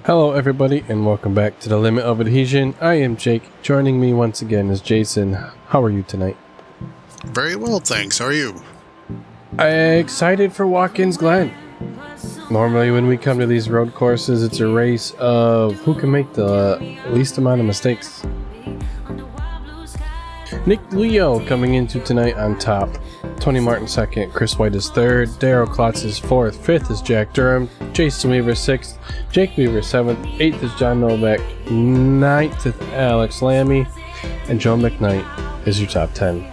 Hello everybody and welcome back to the Limit of Adhesion. I am Jake. Joining me once again is Jason. How are you tonight? Very well, thanks. How are you? I'm excited for Watkins Glen. Normally when we come to these road courses, it's a race of who can make the least amount of mistakes. Nick Leo coming into tonight on top. Tony Martin second, Chris White is third, Darryl Klotz is fourth, fifth is Jack Durham, Jason Weaver sixth, Jake Weaver seventh, eighth is John Novak, ninth is Alex Lammy, and Joe McKnight is your top 10.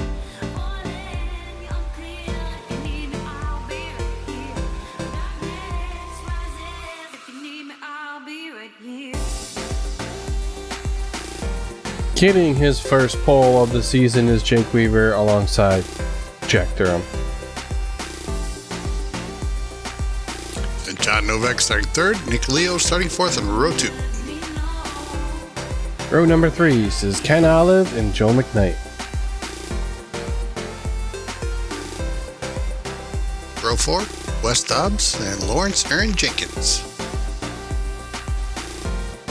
Getting his first pole of the season is Jake Weaver alongside Jack Durham. And John Novak starting third, Nick Leo starting fourth in row 2. Row number 3 is Ken Olive and Joe McKnight. Row 4, Wes Dobbs and Lawrence Aaron Jenkins.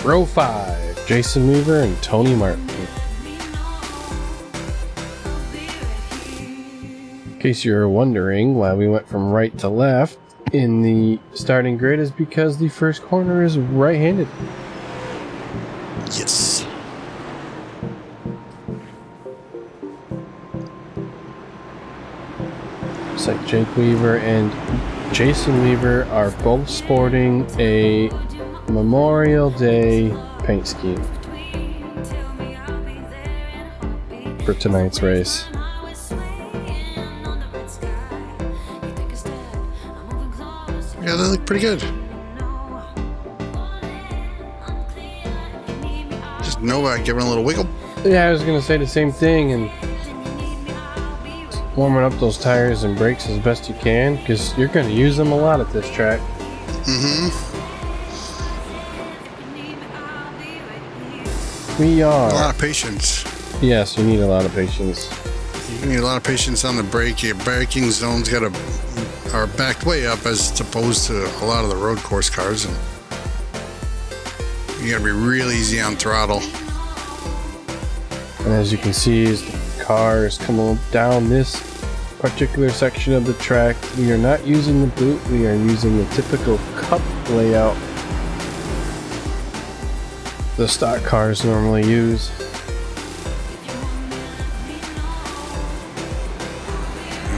Row 5, Jason Weaver and Tony Martin. In case you're wondering why we went from right to left in the starting grid is because the first corner is right-handed. Yes. Looks like Jake Weaver and Jason Weaver are both sporting a Memorial Day paint scheme for tonight's race. Yeah, they look pretty good. Just Novak giving a little wiggle. Yeah, I was going to say the same thing, and warming up those tires and brakes as best you can, because you're going to use them a lot at this track. We are... A lot of patience. Yes, you need a lot of patience. You need a lot of patience on the brake. Your braking zones are backed way up as opposed to a lot of the road course cars, and you gotta be real easy on throttle. And as you can see, as the car is coming down this particular section of the track, we are not using the boot, we are using the typical cup layout the stock cars normally use.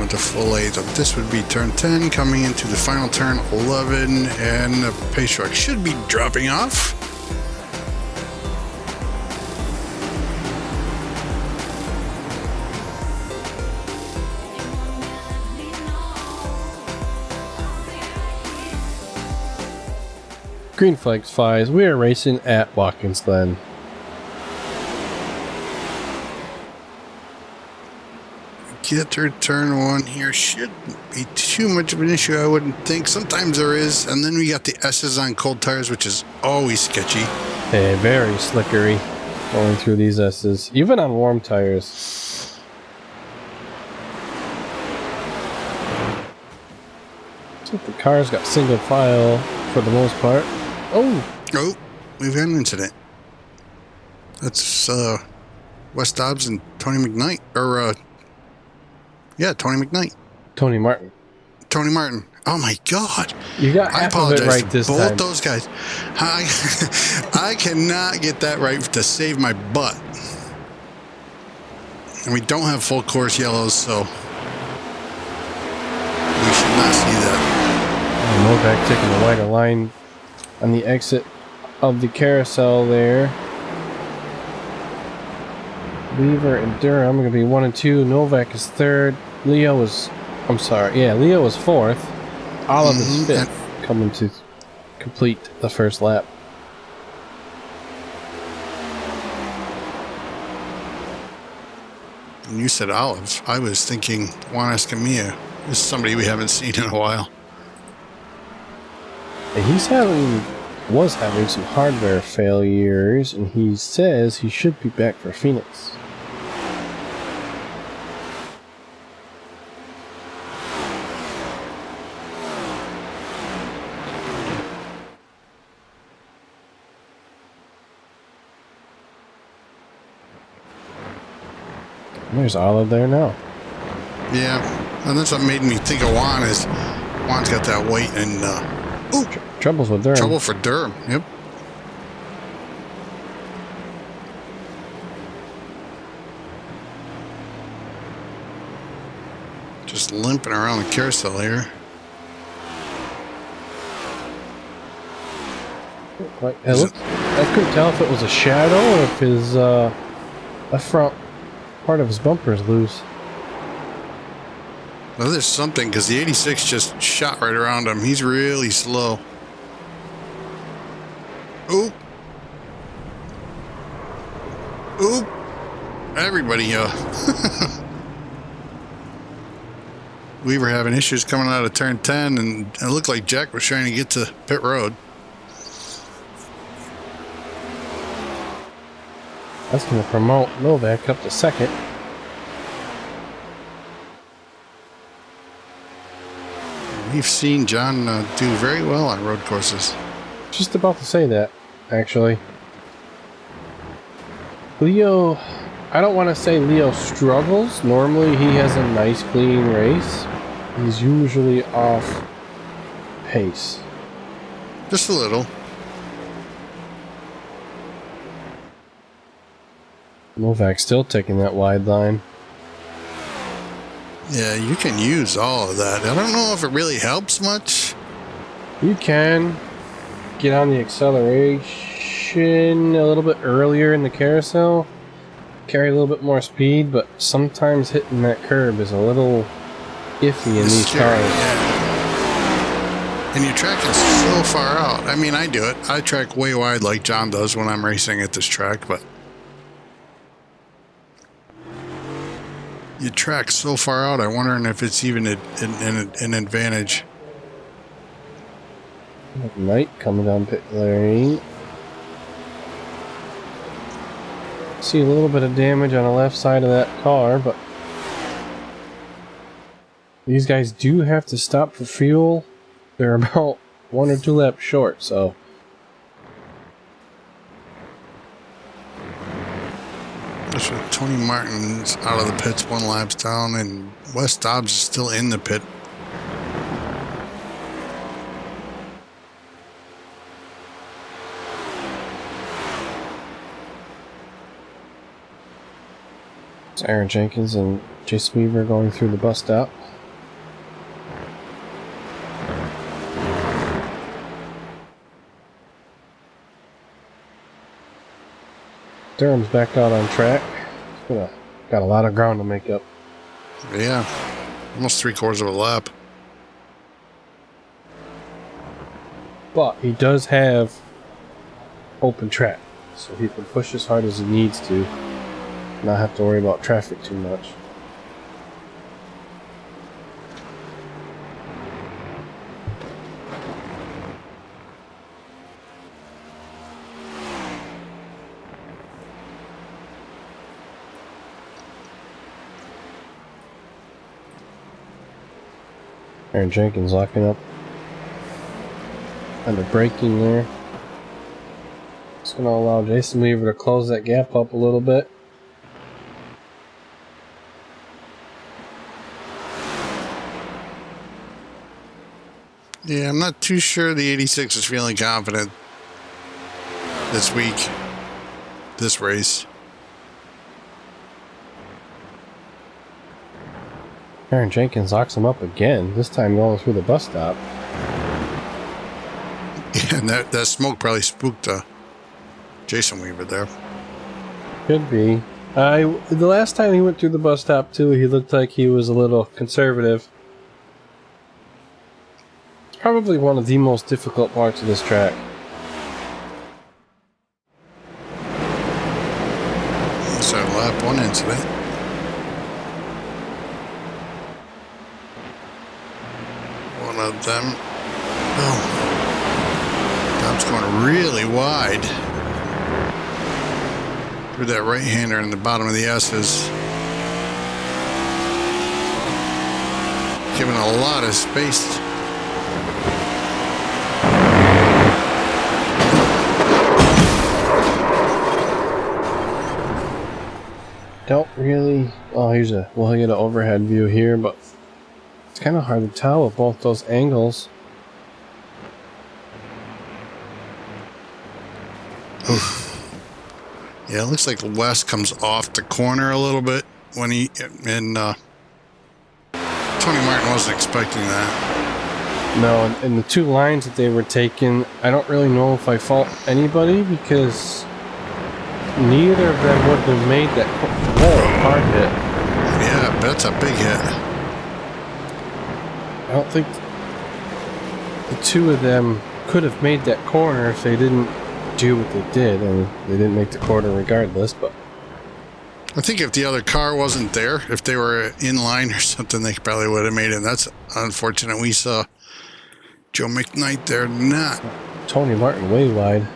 With the full 8 of this would be turn 10, coming into the final turn 11, and the pace truck should be dropping off. Green flags flies. We are racing at Watkins Glen. Get through turn 1 here shouldn't be too much of an issue, I wouldn't think. Sometimes there is, and then we got the S's on cold tires, which is always sketchy. Hey, very slickery going through these S's, even on warm tires. So the car's got single file for the most part. Oh, we've got an incident. That's Wes Dobbs and Tony McKnight, or Tony McKnight. Tony Martin. Tony Martin. Oh my God! You got half of it right this time. Both those guys. I cannot get that right to save my butt. And we don't have full course yellows, so we should not see that. Novak taking the wider line on the exit of the carousel there. Weaver and Durham are going to be 1 and 2. Novak is third. Leo was fourth. Olive is fifth, coming to complete the first lap. When you said Olive, I was thinking Juan Escamilla is somebody we haven't seen in a while. And was having some hardware failures, and he says he should be back for Phoenix. There's Olive there now. Yeah, and that's what made me think of Juan is Juan's got that white and Troubles with Durham. trouble for Durham. Yep. Just limping around the carousel here. I couldn't tell if it was a shadow or if his left front part of his bumper is loose. Well, there's something because the 86 just shot right around him. He's really slow. Oop. Oop. Everybody, we were having issues coming out of turn 10, and it looked like Jack was trying to get to pit road. That's going to promote Novak up to second. We've seen John do very well on road courses. Just about to say that, actually. Leo, I don't want to say Leo struggles. Normally he has a nice clean race. He's usually off pace. Just a little. Novak's still taking that wide line. Yeah, you can use all of that. I don't know if it really helps much. You can get on the acceleration a little bit earlier in the carousel, carry a little bit more speed, but sometimes hitting that curb is a little iffy in these cars. Yeah. And your track is so far out. I mean, I do it. I track way wide like John does when I'm racing at this track, but you track so far out, I'm wondering if it's even an advantage. Knight coming down pit lane. See a little bit of damage on the left side of that car, but these guys do have to stop for fuel. They're about 1 or 2 laps short, so That's what Tony Martin's out of the pits 1 lap down, and Wes Dobbs is still in the pit. it's Aaron Jenkins and Jason Weaver going through the bus stop. Durham's back out on track. Got a lot of ground to make up. Yeah, almost 3/4 of a lap. But he does have open track, so he can push as hard as he needs to, not have to worry about traffic too much. Aaron Jenkins locking up under braking there. It's going to allow Jason Weaver to close that gap up a little bit. Yeah, I'm not too sure the 86 is feeling confident this week, this race. Aaron Jenkins locks him up again, this time going through the bus stop. Yeah, and that smoke probably spooked Jason Weaver there. Could be. The last time he went through the bus stop too, he looked like he was a little conservative. It's probably one of the most difficult parts of this track. That's our lap 1 incident. One of them. Oh. Tom's going really wide. Through that right-hander in the bottom of the S's. Giving a lot of space. don't really... Oh, we'll get an overhead view here, but it's kind of hard to tell with both those angles. Yeah, it looks like Wes comes off the corner a little bit when Tony Martin wasn't expecting that. No, and the two lines that they were taking, I don't really know if I fault anybody because neither of them would have made that hard hit. Yeah, that's a big hit. I don't think the two of them could have made that corner if they didn't do what they did, and they didn't make the corner regardless, but I think if the other car wasn't there, if they were in line or something, they probably would have made it. And that's unfortunate. We saw Joe McKnight there not. Tony Martin way wide.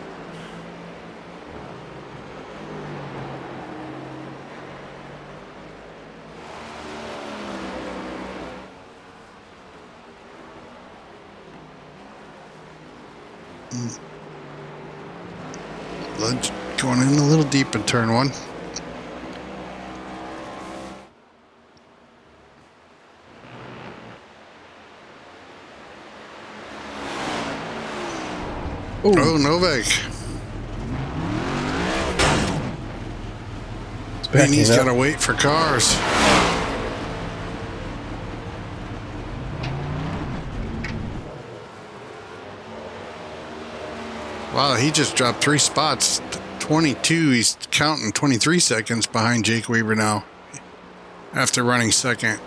Going in a little deep in turn one. Ooh. Oh, Novak. And he's got to wait for cars. Wow, he just dropped 3 spots. 22, he's counting 23 seconds behind Jake Weaver now after running second.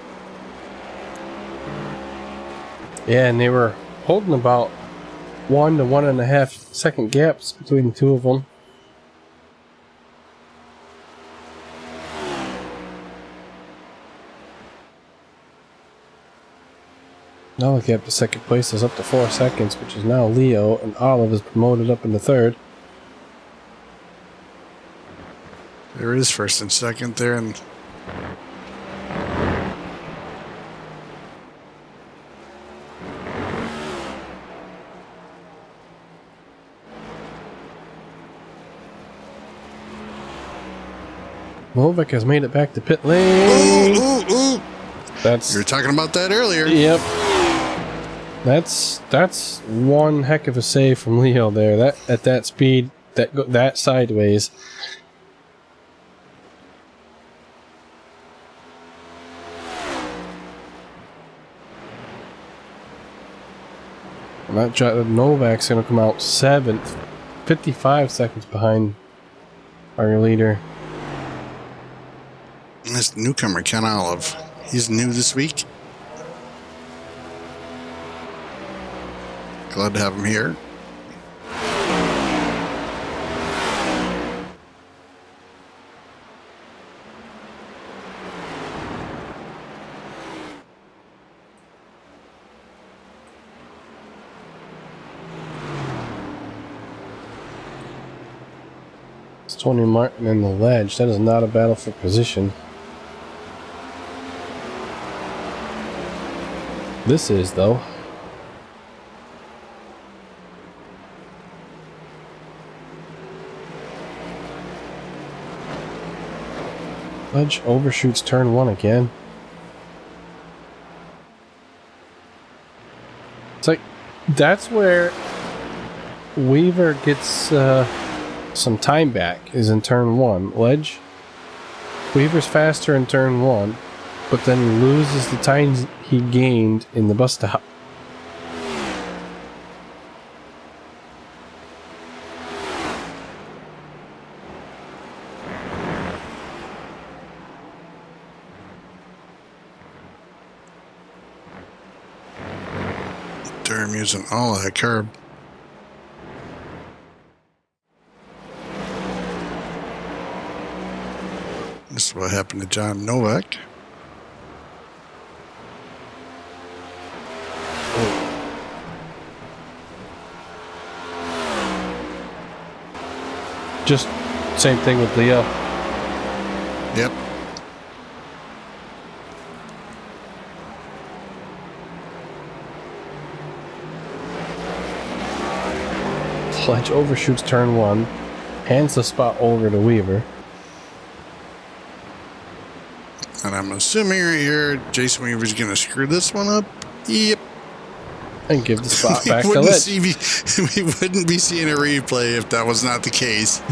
Yeah, and they were holding about 1 to 1.5 second gaps between the two of them. Now the gap to second place is up to 4 seconds, which is now Leo, and Olive is promoted up into third. There is first and second there, and Novak has made it back to pit lane. Ooh. That's, you were talking about that earlier. Yep. That's one heck of a save from Leo there. That at that speed, that sideways. And that Novak's going to come out 7th, 55 seconds behind our leader. And this newcomer, Ken Olive, he's new this week. Glad to have him here. It's Tony Martin in the ledge. That is not a battle for position. This is, though. Ledge overshoots turn 1 again. It's like, that's where Weaver gets some time back, is in turn 1. Ledge, Weaver's faster in turn 1, but then loses the time he gained in the bus stop. Durham using all that curb. This is what happened to John Novak. Just same thing with Leo. Yep. Ledge overshoots turn 1, hands the spot over to Weaver. assuming right here, Jason Weaver's going to screw this one up. Yep. And give the spot we back to wouldn't Ledge. we wouldn't be seeing a replay if that was not the case.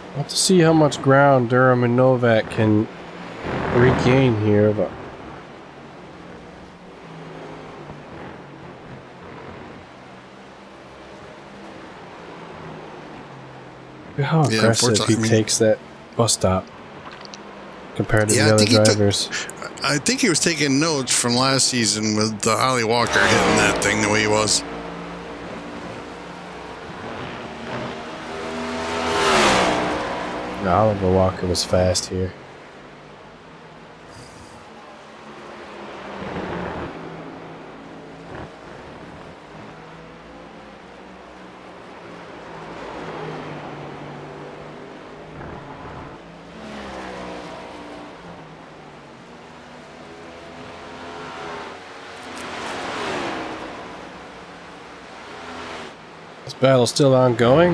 We'll have to see how much ground Durham and Novak can regain here, but look how aggressive he takes that bus stop compared to the other drivers. I think he was taking notes from last season with Ollie Walker hitting that thing the way he was. No, Oliver Walker was fast here. This battle's still ongoing.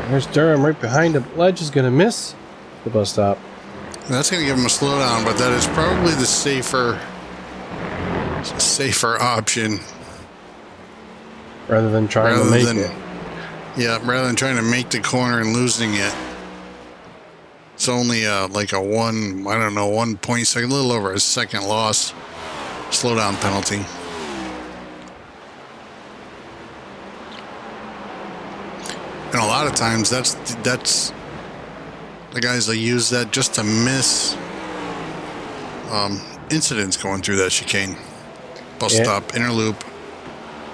There's Durham right behind him. Ledge is going to miss the bus stop. That's going to give him a slowdown, but that is probably the safer option. Rather than trying to make it. Yeah, rather than trying to make the corner and losing it. It's only like a 1.2 second, a little over a second loss slowdown penalty. And a lot of times that's the guys that use that just to miss incidents going through that chicane. Bus stop, inner loop.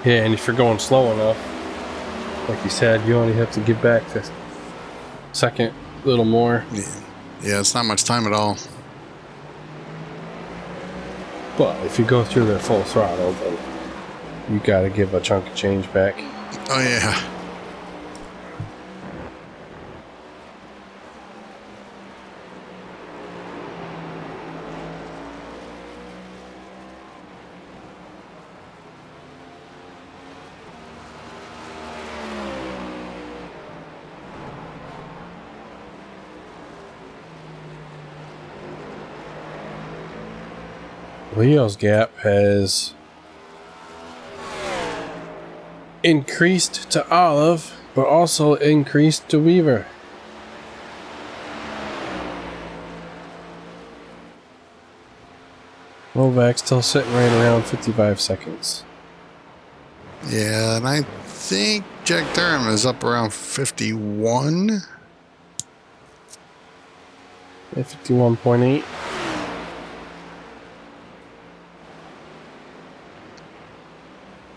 Yeah, and if you're going slow enough, like you said, you only have to get back to second a little more. Yeah, it's not much time at all. But if you go through their full throttle, then you got to give a chunk of change back. Oh, yeah. Leo's gap has increased to Olive, but also increased to Weaver. Novak still sitting right around 55 seconds. Yeah, and I think Jack Durham is up around 51. Yeah, 51.8.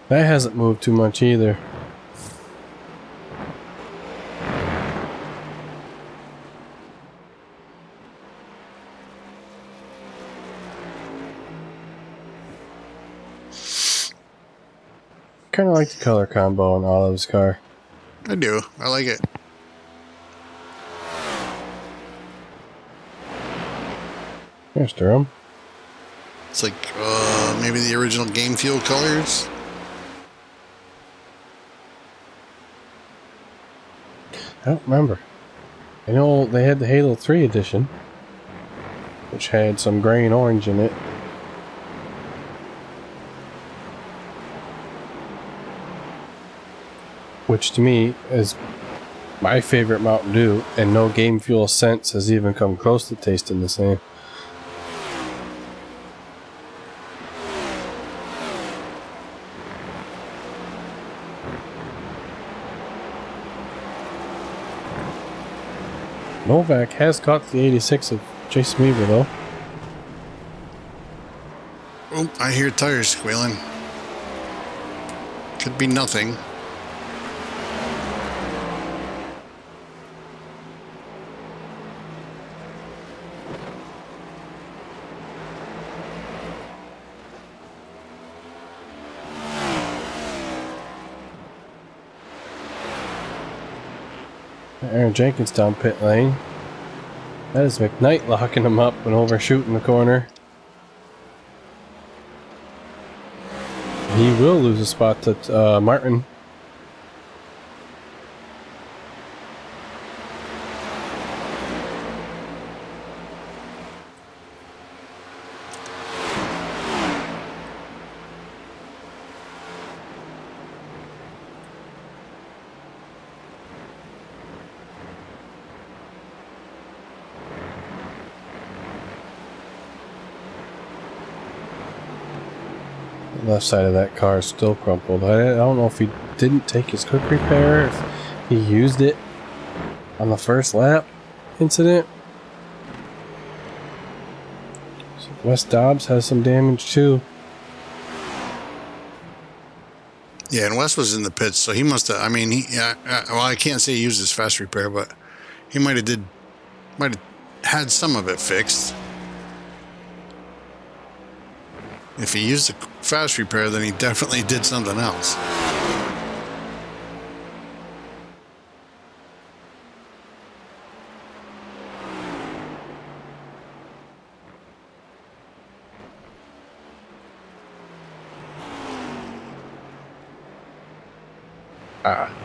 That hasn't moved too much either. Kind of like the color combo on Olive's car. I do. I like it. There's Durham. It's like maybe the original Game Fuel colors. I don't remember. I know they had the Halo 3 edition, which had some gray and orange in it. Which to me is my favorite Mountain Dew, and no Game Fuel since has even come close to tasting the same. Novak has caught the 86 of Jason Weaver, though. Oh, I hear tires squealing. Could be nothing. Aaron Jenkins down pit lane. That is McKnight locking him up and overshooting the corner. He will lose a spot to Martin. The left side of that car is still crumpled. I don't know if he didn't take his quick repair, if he used it on the first lap incident. So Wes Dobbs has some damage too. Yeah, and Wes was in the pits, so he must have. I mean, well, I can't say he used his fast repair, but he might have had some of it fixed. If he used a fast repair, then he definitely did something else.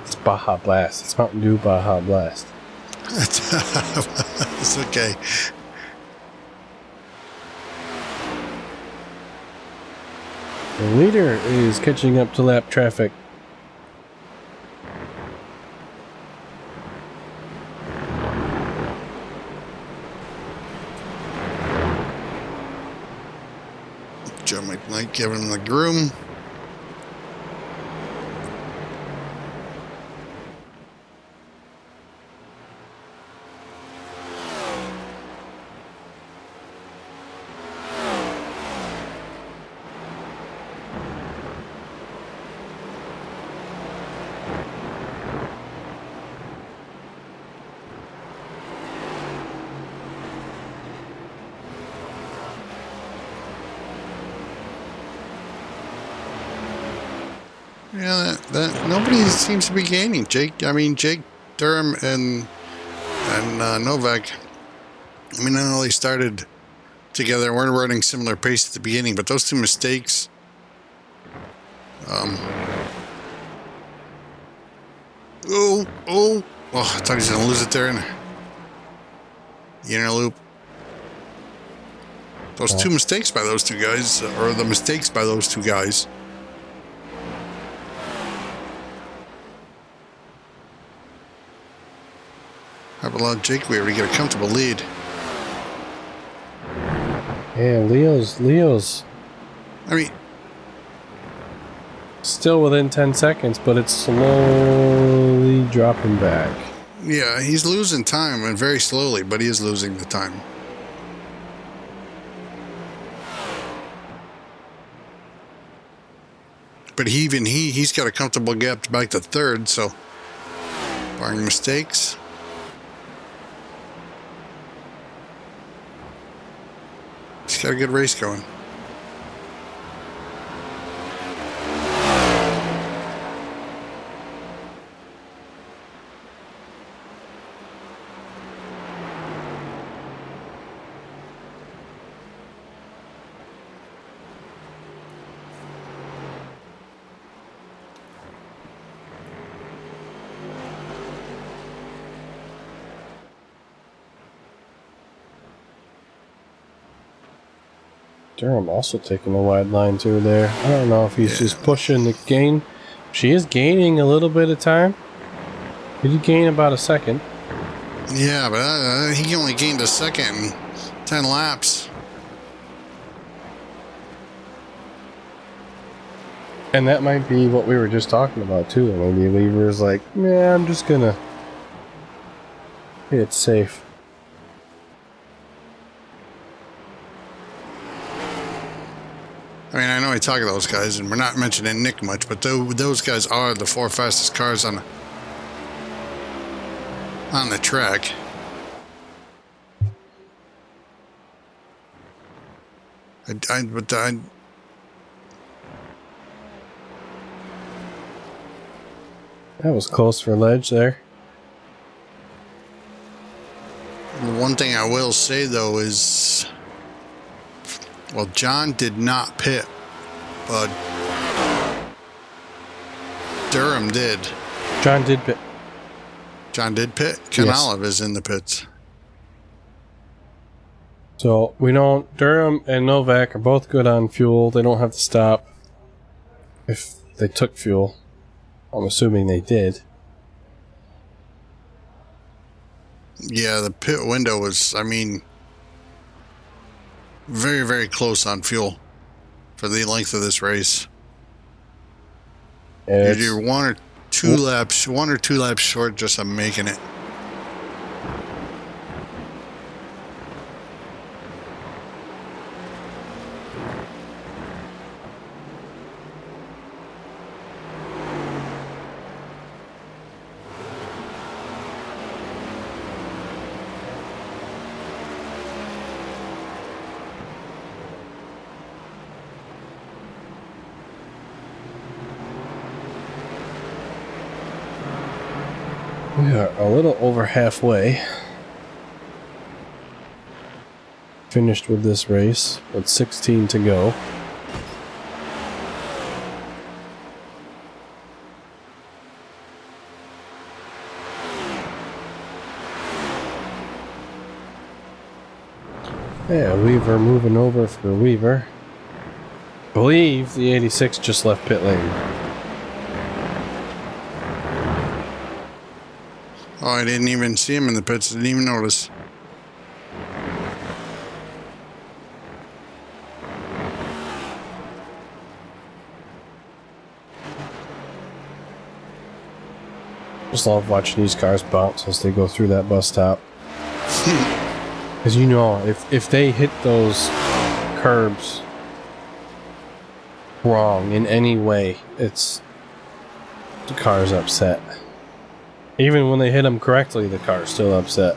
It's Baja Blast. It's Mountain Dew Baja Blast. It's okay. The leader is catching up to lap traffic. Joe McKnight giving him the groom. Yeah, that nobody seems to be gaining. Jake Durham and Novak. I mean, I know they started together, weren't running similar pace at the beginning, but those two mistakes. I thought he was gonna lose it there in the inner loop. Those two mistakes by those two guys, or the mistakes by those two guys. Have allowed Jake Weaver to get a comfortable lead. Yeah, Leo's. I mean, still within 10 seconds, but it's slowly dropping back. Yeah, he's losing time, and very slowly, but he is losing the time. But he's got a comfortable gap back to third, so barring mistakes. He's got a good race going. Durham also taking a wide line through there. I don't know if he's just pushing the gain. She is gaining a little bit of time. Did he gain about a second? Yeah, but he only gained a second in 10 laps. And that might be what we were just talking about too. Maybe Weaver's like, yeah, I'm just gonna it's safe. I mean, I know I talk to those guys, and we're not mentioning Nick much, but those guys are the 4 fastest cars on the track. That was close for ledge there. one thing I will say, though, is... Well, John did not pit, but Durham did. John did pit. John did pit? Ken Yes. Olive is in the pits. So we know Durham and Novak are both good on fuel. They don't have to stop if they took fuel. I'm assuming they did. Yeah, the pit window was, I mean, very, very close on fuel for the length of this race. Yeah, You're one or two laps short just of making it. we are a little over halfway finished with this race with 16 to go. Yeah, Weaver moving over for Weaver. I believe the 86 just left pit lane. Oh, I didn't even see him in the pits. Didn't even notice. Just love watching these cars bounce as they go through that bus stop. Because you know, if they hit those curbs wrong in any way, it's the car's upset. Even when they hit them correctly, the car's still upset.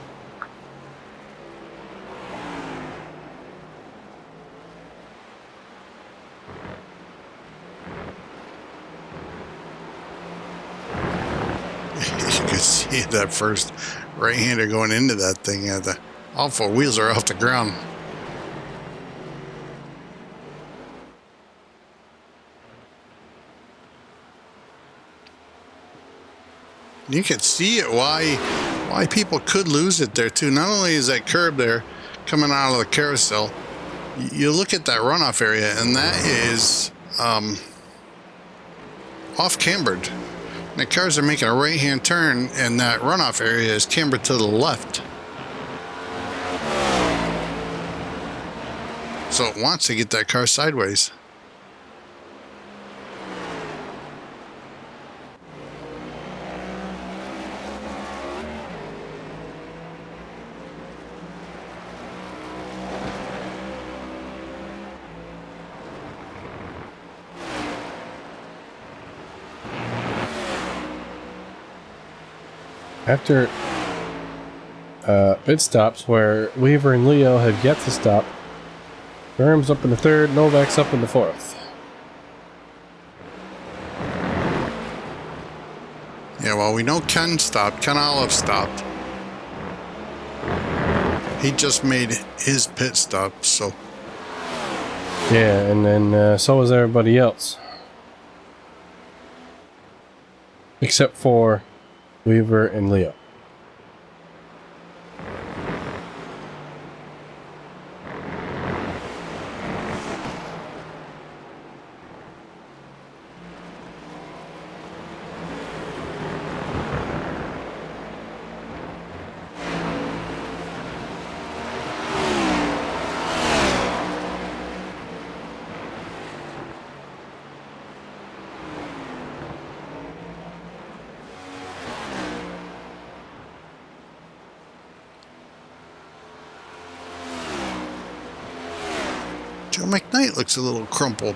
You could see that first right-hander going into that thing. All four wheels are off the ground. You could see it, why people could lose it there too. Not only is that curb there coming out of the carousel, you look at that runoff area, and that is off cambered. The cars are making a right-hand turn, and that runoff area is cambered to the left. So it wants to get that car sideways. After pit stops where Weaver and Leo have yet to stop, Durham's up in the third, Novak's up in the fourth. Yeah, well, we know Ken stopped. Ken Olive stopped. He just made his pit stop, so... Yeah, and then so was everybody else. Except for Weaver and Leo. Joe McKnight looks a little crumpled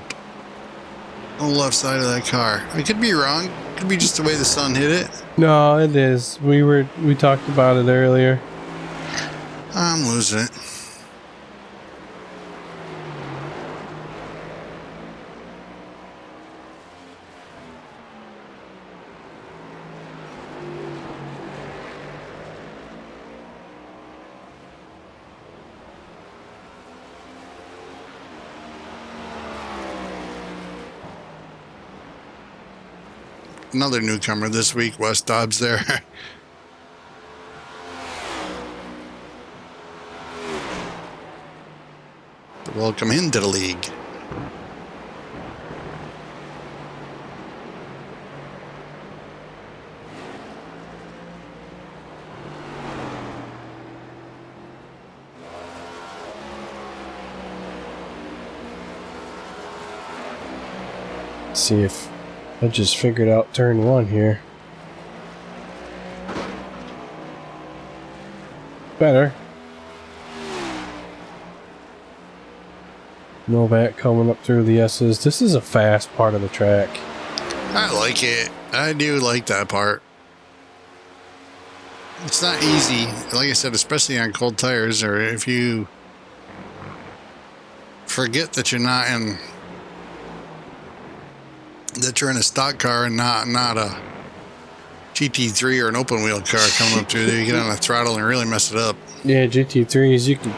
on the left side of that car. I could be wrong. Could be just the way the sun hit it. No, it is. We talked about it earlier. I'm losing it. another newcomer this week, Wes Dobbs there. Welcome into the league. See if I just figured out turn 1 here. Better. Novak coming up through the S's. This is a fast part of the track. I like it. I do like that part. It's not easy, like I said, especially on cold tires, or if you forget that you're not in, that you're in a stock car and not a GT3 or an open wheel car coming up through there. You get on the throttle and really mess it up. Yeah, GT3s, you can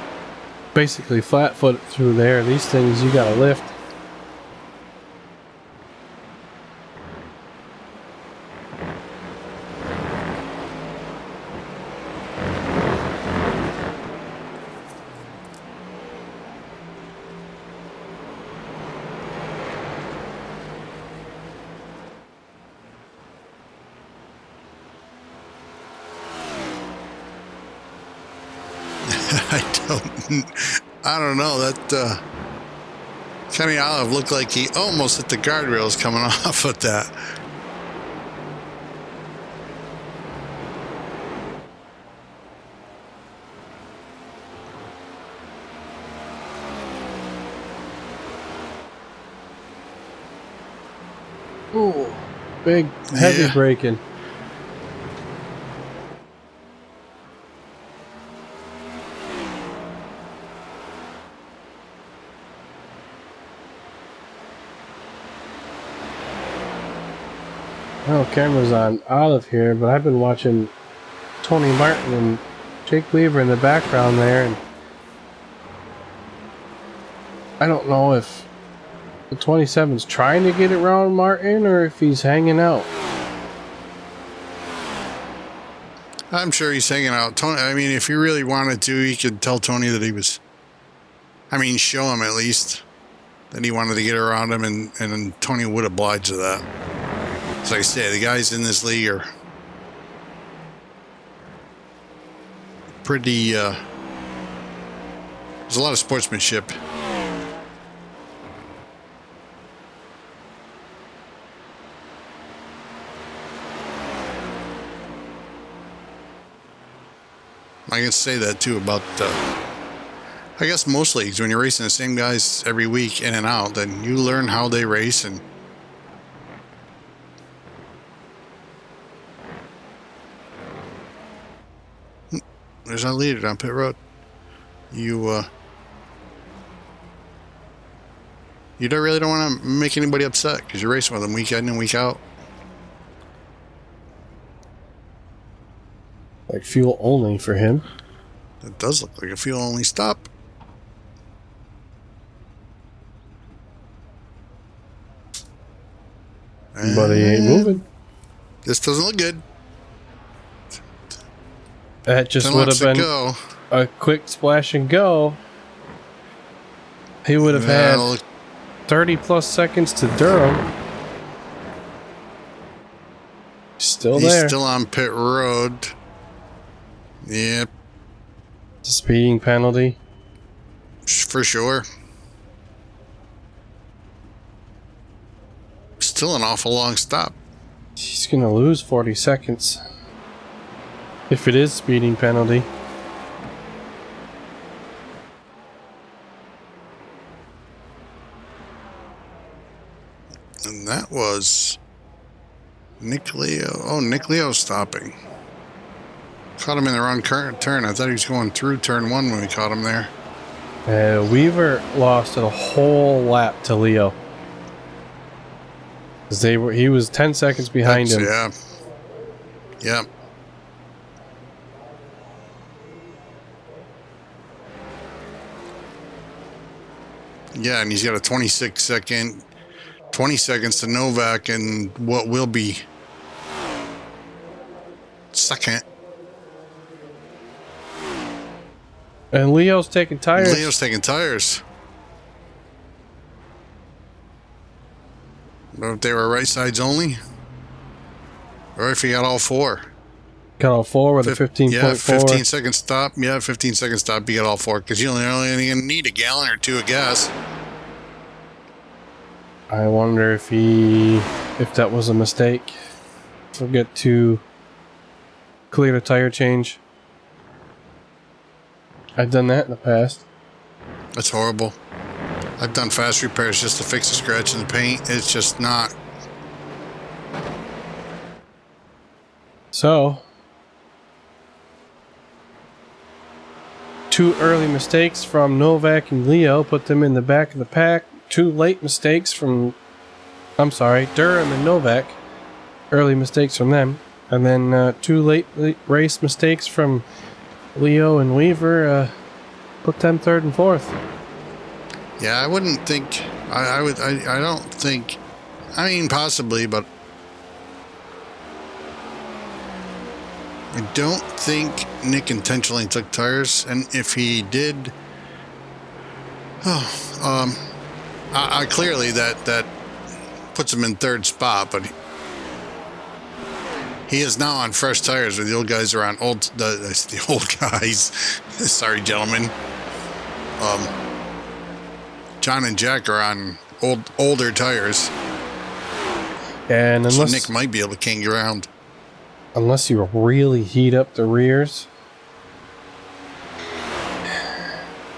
basically flat foot through there. These things, you gotta lift. I don't know. That Kenny Olive looked like he almost hit the guardrails coming off with that. Ooh, big, heavy braking. Well, camera's on Olive here, but I've been watching Tony Martin and Jake Weaver in the background there, and I don't know if the 27's trying to get it around Martin or if he's hanging out. I'm sure he's hanging out. Tony, I mean, if he really wanted to, he could tell Tony that he was, I mean, show him at least that he wanted to get around him, and Tony would oblige to that. As I say, the guys in this league are pretty, there's a lot of sportsmanship. I can say that too about, I guess most leagues, when you're racing the same guys every week in and out, then you learn how they race. And there's our leader down pit road. You really don't want to make anybody upset because you're racing with them week in and week out. Like fuel only for him. It does look like a fuel only stop. But he ain't moving. This doesn't look good. That just would have been a quick splash and go. He would have had 30 plus seconds to Durham. Still there. He's still on pit road. Yep. Speeding penalty. For sure. Still an awful long stop. He's going to lose 40 seconds. If it is speeding penalty. And that was Nick Leo. Oh, Nick Leo stopping. Caught him in the wrong turn. I thought he was going through turn 1 when we caught him there. Weaver lost a whole lap to Leo. He was 10 seconds behind him. Yeah. Yep. Yeah, and he's got a 20 seconds to Novak and what will be second. And Leo's taking tires. Leo's taking tires. But if they were right sides only, or if he got all four. Got all four with a 15.4. Yeah, 15 second stop. Yeah, 15 second stop. You get all four because you only going to need a gallon or two of gas. I wonder if that was a mistake. Forget to clear the tire change. I've done that in the past. That's horrible. I've done fast repairs just to fix a scratch in the paint. It's just not. So, 2 early mistakes from Novak and Leo put them in the back of the pack. 2 late mistakes from, Durham and Novak. Early mistakes from them. And then 2 late race mistakes from Leo and Weaver put them 3rd and 4th. Yeah, I wouldn't think. I don't think. I mean, possibly, but I don't think Nick intentionally took tires. And if he did, I clearly that puts him in 3rd spot. But he is now on fresh tires, where the old guys are on the old guys. Sorry, gentlemen. John and Jack are on older tires. And so Nick might be able to king around. Unless you really heat up the rears.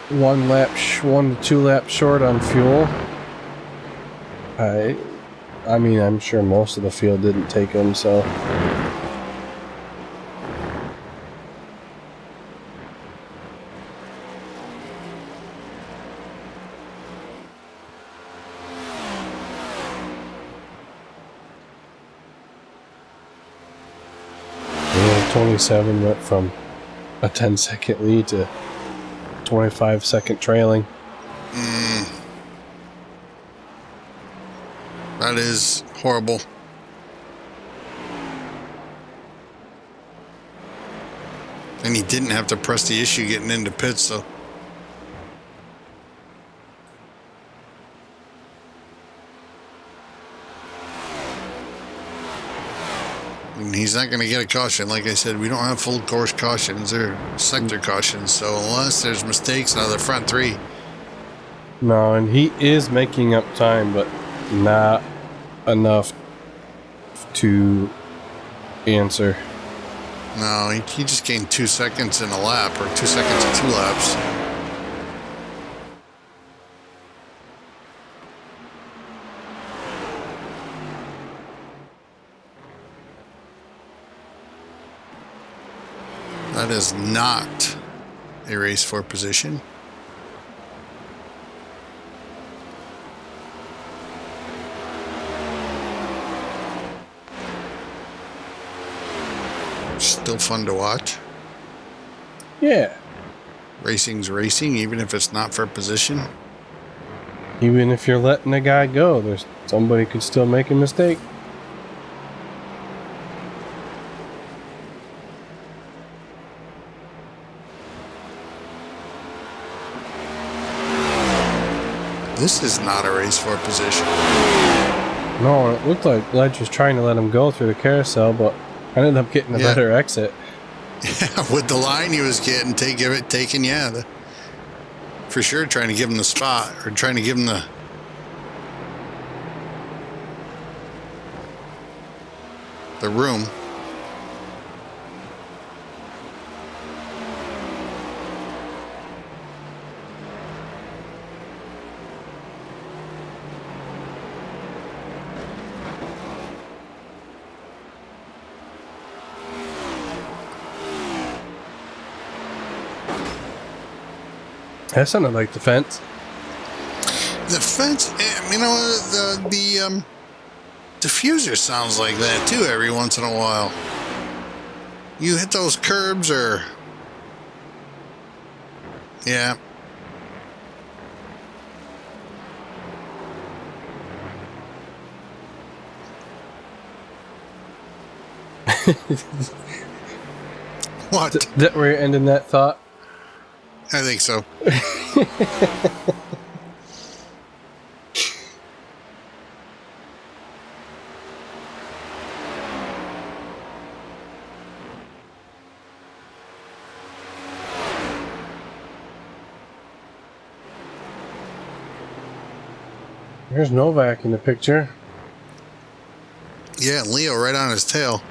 1 to 2 laps short on fuel. I mean, I'm sure most of the field didn't take them, so. Yeah, 27 went from a 10-second lead to 25-second trailing. That is horrible. And he didn't have to press the issue getting into pits, so. And he's not going to get a caution. Like I said, we don't have full course cautions or sector cautions, so unless there's mistakes out of the front 3. No, and he is making up time, but not enough to answer. No, he just gained 2 seconds in a lap, or 2 seconds in 2 laps. That is not a race for position. Still fun to watch. Yeah. Racing's racing, even if it's not for position. Even if you're letting a guy go, somebody could still make a mistake. This is not a race for position. No, it looked like Ledge was trying to let him go through the carousel, but I ended up getting a better exit. Yeah, with the line he was getting taken, for sure trying to give him the spot, or trying to give him the room. That sounded like the fence. The fence, the diffuser sounds like that too every once in a while. You hit those curbs or... Yeah. What? That we're ending that thought. I think so. There's Novak in the picture. Yeah, Leo right on his tail.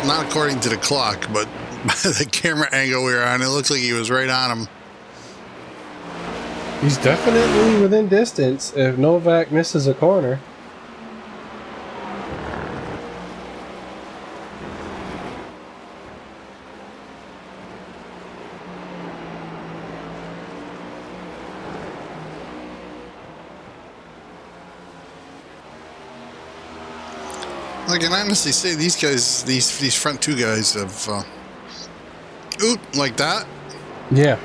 Not according to the clock, but by the camera angle we were on, it looked like he was right on him. He's definitely within distance if Novak misses a corner. I can honestly say these guys, these front two guys have, like that. Yeah.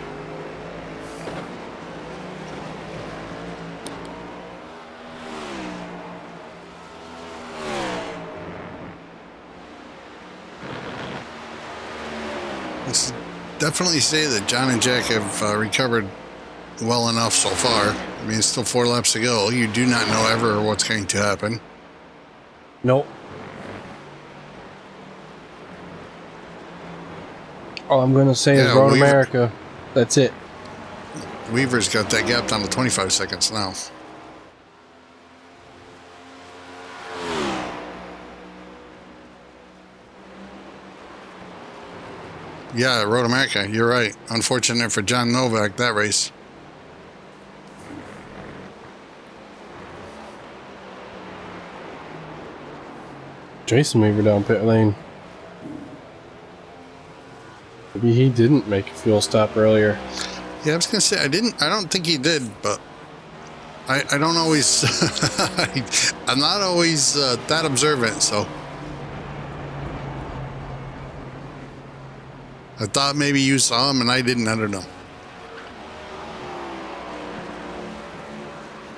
Let's definitely say that John and Jack have recovered well enough so far. I mean, it's still 4 laps to go. You do not know ever what's going to happen. Nope. All I'm going to say is Road America. That's it. Weaver's got that gap down to 25 seconds now. Yeah, Road America, you're right. Unfortunate for John Novak, that race. Jason Weaver down pit lane. Maybe he didn't make a fuel stop earlier. Yeah, I was gonna say I don't think he did, but I don't always I'm not always that observant, so I thought maybe you saw him and I didn't. I don't know.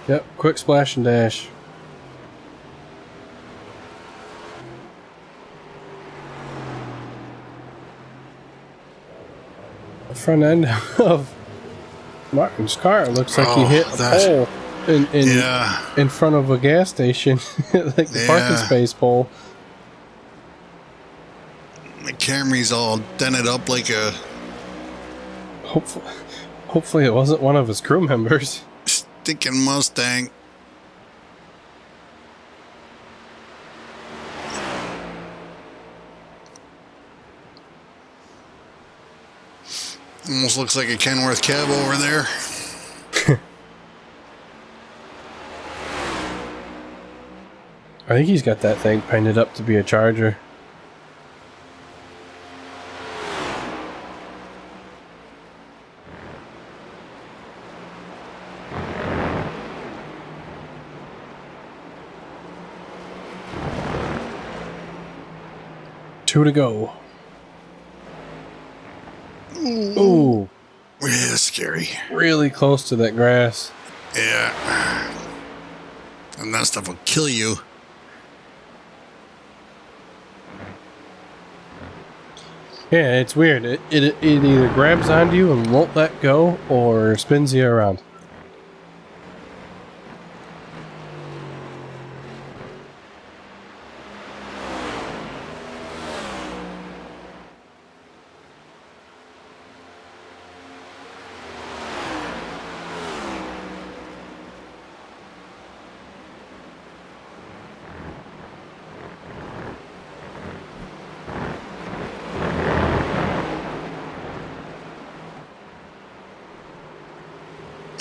Yep, quick splash and dash. The front end of Martin's car looks like he hit a pole in front of a gas station, like the parking space pole. The Camry's all dented up like a... Hopefully it wasn't one of his crew members. Stinking Mustang. Almost looks like a Kenworth cab over there. I think he's got that thing painted up to be a Charger. Two to go. Ooh. Yeah, scary. Really close to that grass. Yeah. And that stuff will kill you. Yeah, it's weird. It either grabs onto you and won't let go, or spins you around.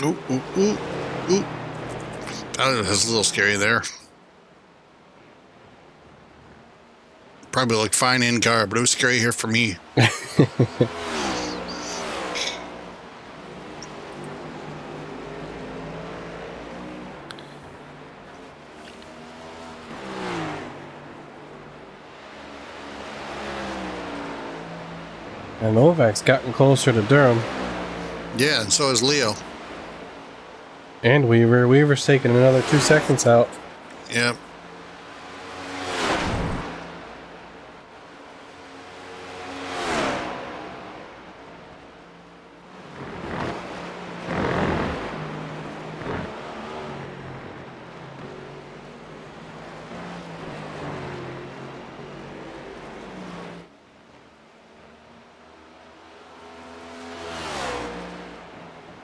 Ooh, ooh, ooh, ooh. That was a little scary there. Probably looked fine in car, but it was scary here for me. And Novak's gotten closer to Durham. Yeah, and so is Leo. And Weaver. Weaver's taking another 2 seconds out. Yep.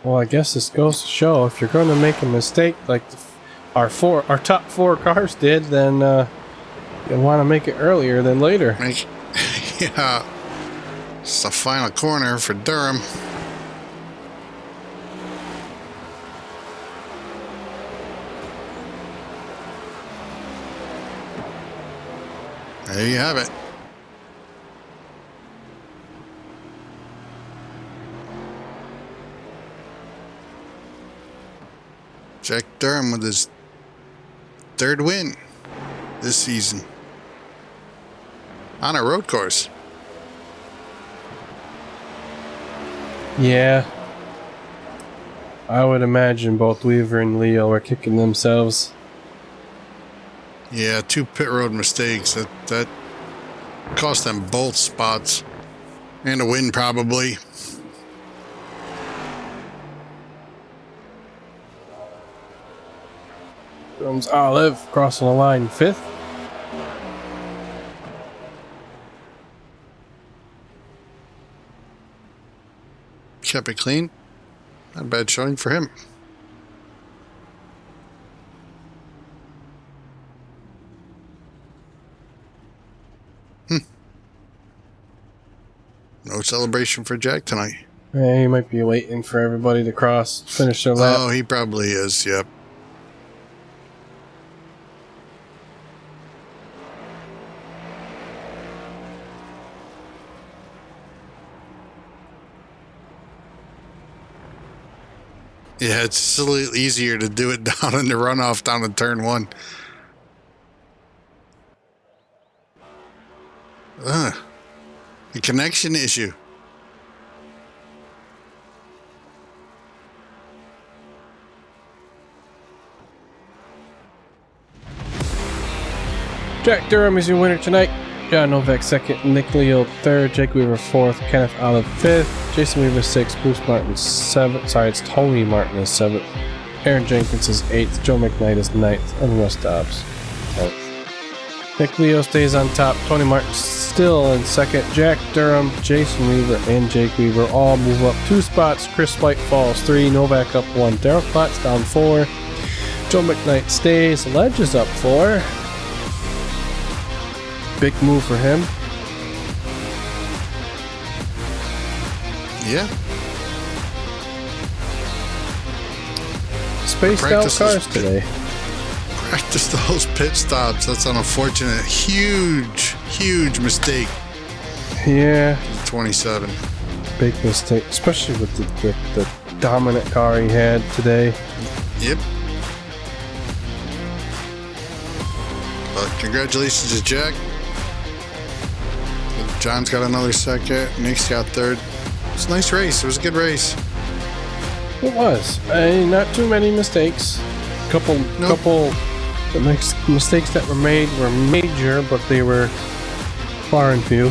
Well, I guess this goes to show if you're going to make a mistake like our top 4 cars did, then you want to make it earlier than later. Yeah. It's the final corner for Durham. There you have it. Jack Durham with his 3rd win this season on a road course. Yeah. I would imagine both Weaver and Leo were kicking themselves. Yeah, 2 pit road mistakes. That cost them both spots. And a win, probably. Comes Olive crossing the line 5th. Kept it clean. Not a bad showing for him. No celebration for Jack tonight. Yeah, he might be waiting for everybody to finish their lap. Oh, he probably is, yep. Yeah, it's a little easier to do it down in the runoff down in turn 1. The connection issue. Jack Durham is your winner tonight. John Novak 2nd, Nick Leo 3rd, Jake Weaver 4th, Kenneth Olive 5th, Jason Weaver 6th, Bruce Martin 7th. Sorry, it's Tony Martin is 7th. Aaron Jenkins is 8th, Joe McKnight is 9th, and Russ Dobbs 10th. Nick Leo stays on top, Tony Martin still in 2nd, Jack Durham, Jason Weaver, and Jake Weaver all move up 2 spots. Chris White falls 3, Novak up 1, Darrell Klotz down 4, Joe McKnight stays, Ledge is up 4. Big move for him. Yeah. Spaced out cars today. Practice those pit stops. That's an unfortunate, huge mistake. Yeah. 27. Big mistake, especially with the dominant car he had today. Yep. But congratulations to Jack. John's got another 2nd. Nick's got 3rd. It's a nice race. It was a good race. It was. Not too many mistakes. Couple the next mistakes that were made were major, but they were far and few.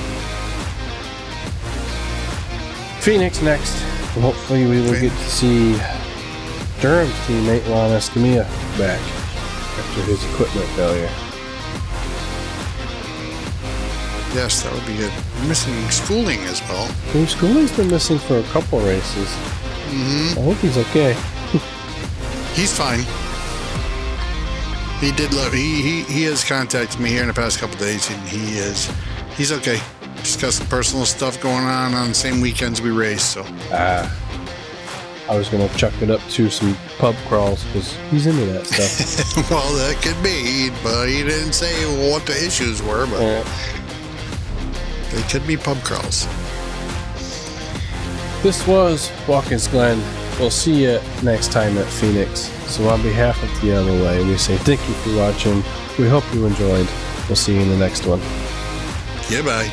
Phoenix next. And hopefully we will get to see Durham's teammate Ron Escamilla back after his equipment failure. Yes, that would be good. We're missing Schooling as well. Schooling's been missing for a couple races. I hope he's okay. He's fine. He did love. He has contacted me here in the past couple days, and he's okay. Just got some personal stuff going on the same weekends we race. So. I was gonna chuck it up to some pub crawls because he's into that stuff. Well, that could be, but he didn't say what the issues were, but they could be pub crawls. This was Watkins Glen. We'll see you next time at Phoenix. So on behalf of the LOA, we say thank you for watching. We hope you enjoyed. We'll see you in the next one. Goodbye.